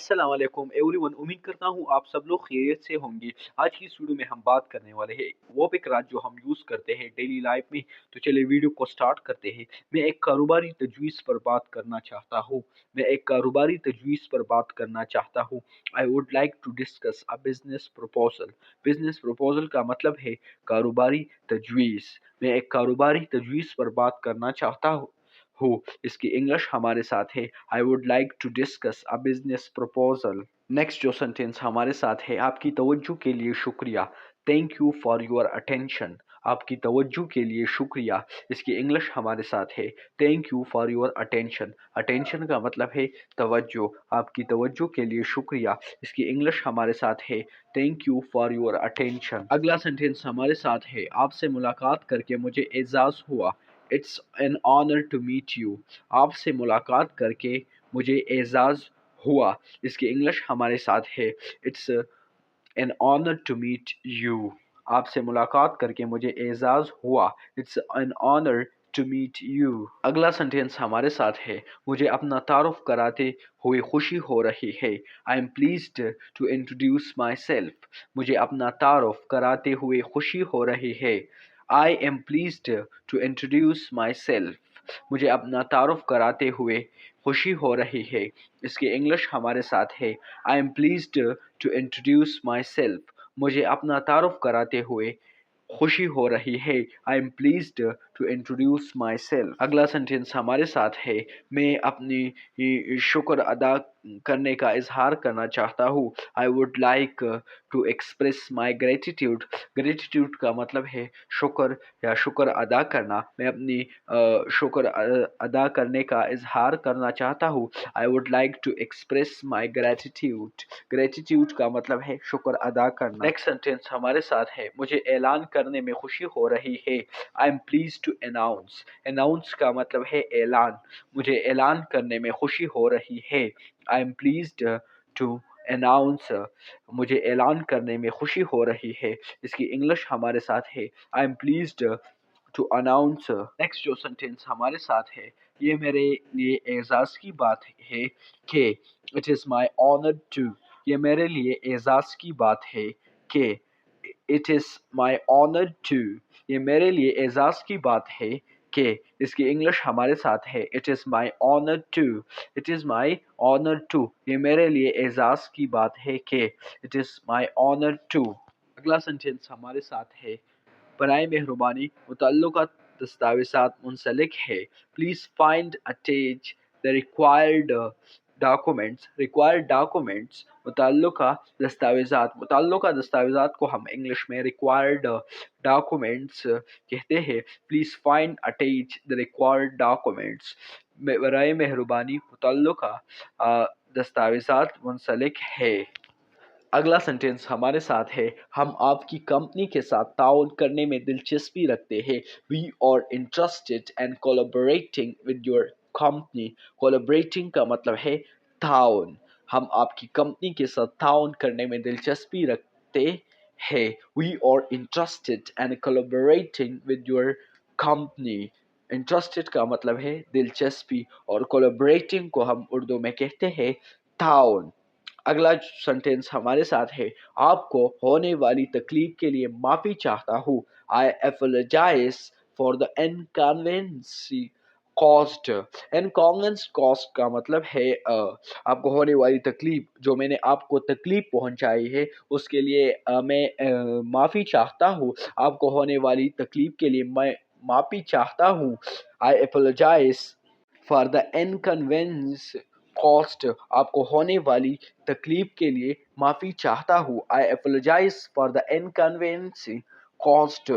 अस्सलाम वालेकुम एवरीवन। उम्मीद करता हूँ आप सब लोग खैरियत से होंगे। आज की इस वीडियो में हम बात करने वाले हैं वो फिक्रात जो हम यूज़ करते हैं डेली लाइफ में। तो चलिए वीडियो को स्टार्ट करते हैं। मैं एक कारोबारी तजवीज़ पर बात करना चाहता हूँ। I would like to discuss a business proposal. Business proposal का मतलब है कारोबारी तजवीज़। मैं एक कारोबारी तजवीज़ पर बात करना चाहता हूँ हो। इसकी इंग्लिश हमारे साथ है I would like to discuss a business proposal. Next जो सेंटेंस हमारे साथ है आपकी तवज्जो के लिए शुक्रिया। Thank you for your attention. आपकी तवज्जो के लिए शुक्रिया। इसकी इंग्लिश हमारे साथ है thank you for your attention. Attention का मतलब है तवज्जो। आपकी तवज्जो के लिए शुक्रिया। इसकी इंग्लिश हमारे साथ है thank you for your attention. अगला सेंटेंस हमारे साथ है आपसे मुलाकात करके मुझे एजाज़ हुआ। It's an honour to meet you. आपसे मुलाकात करके मुझे एजाज़ हुआ। इसकी इंग्लिश हमारे साथ है it's an honour to meet you. आपसे मुलाकात करके मुझे एजाज़ हुआ। It's an honour to meet you. अगला सेंटेंस हमारे साथ है मुझे अपना तारुफ कराते हुए खुशी हो रही है। I am pleased to introduce myself. मुझे अपना तारुफ कराते हुए खुशी हो रही है। I am pleased to introduce myself. मुझे अपना तारुफ कराते हुए खुशी हो रही है। इसकी इंग्लिश हमारे साथ है I am pleased to introduce myself. मुझे अपना तारुफ कराते हुए खुशी हो रही है। I am pleased to introduce myself. अगला सेंटेंस हमारे साथ है मैं अपनी शुक्र अदा करने का इजहार करना चाहता हूँ। I would like to express my gratitude. Gratitude का मतलब है शुक्र या शुक्र अदा करना। मैं अपनी शुक्र अदा करने का इजहार करना चाहता हूँ। I would like to express my gratitude. Gratitude का मतलब है शुक्र अदा करना। नेक्स्ट सेंटेंस हमारे साथ है मुझे ऐलान करने में खुशी हो रही है। I am please to announce. Announce का मतलब है ऐलान। मुझे ऐलान करने में खुशी हो रही है। I am pleased to announce. मुझे ऐलान करने में खुशी हो रही है। इसकी इंग्लिश हमारे साथ है I am pleased to announce. Next जो सेंटेंस हमारे साथ है ये मेरे लिए एजाज की बात है कि it is my honour to. ये मेरे लिए एजाज की बात है कि it is my honour to. ये मेरे लिए एजाज की बात है कि इसकी इंग्लिश हमारे साथ है it is my honour to. It is my honour to. ये मेरे लिए एजाज की बात है कि it is my honour to. अगला सेंटेंस हमारे साथ है बराए मेहरबानी मुतल्लका दस्तावेज़ात मुंसलिक है। Please find attach the required documents. Required documents मुतल्लका दस्तावेज़ात को हम इंग्लिश में रिक्वायर्ड डॉक्यूमेंट्स कहते हैं। Please find attach the required documents. बराए मेहरबानी मुतल्लका दस्तावेज़ात मुंसलिक है। अगला सेंटेंस हमारे साथ है हम आपकी कंपनी के साथ ताउन करने में दिलचस्पी रखते हैं। We are interested and collaborating with your company. Collaborating का मतलब है ताउन। हम आपकी कंपनी के साथ ताउन करने में दिलचस्पी रखते हैं। We are interested and collaborating with your company. Interested का मतलब है दिलचस्पी और कोलैबोरेटिंग को हम उर्दू में कहते हैं ताउन। अगला सेंटेंस हमारे साथ है आपको होने वाली तकलीफ के लिए माफ़ी चाहता हूँ। I apologise for the inconvenience caused. Inconvenience caused का मतलब है आपको होने वाली तकलीफ जो मैंने आपको तकलीफ पहुंचाई है उसके लिए मैं माफ़ी चाहता हूँ। आपको होने वाली तकलीफ के लिए मैं माफ़ी चाहता हूँ। I apologise for the inconvenience caused. आपको होने वाली तकलीफ के लिए माफ़ी चाहता हूँ। I apologise for the inconvenience cost.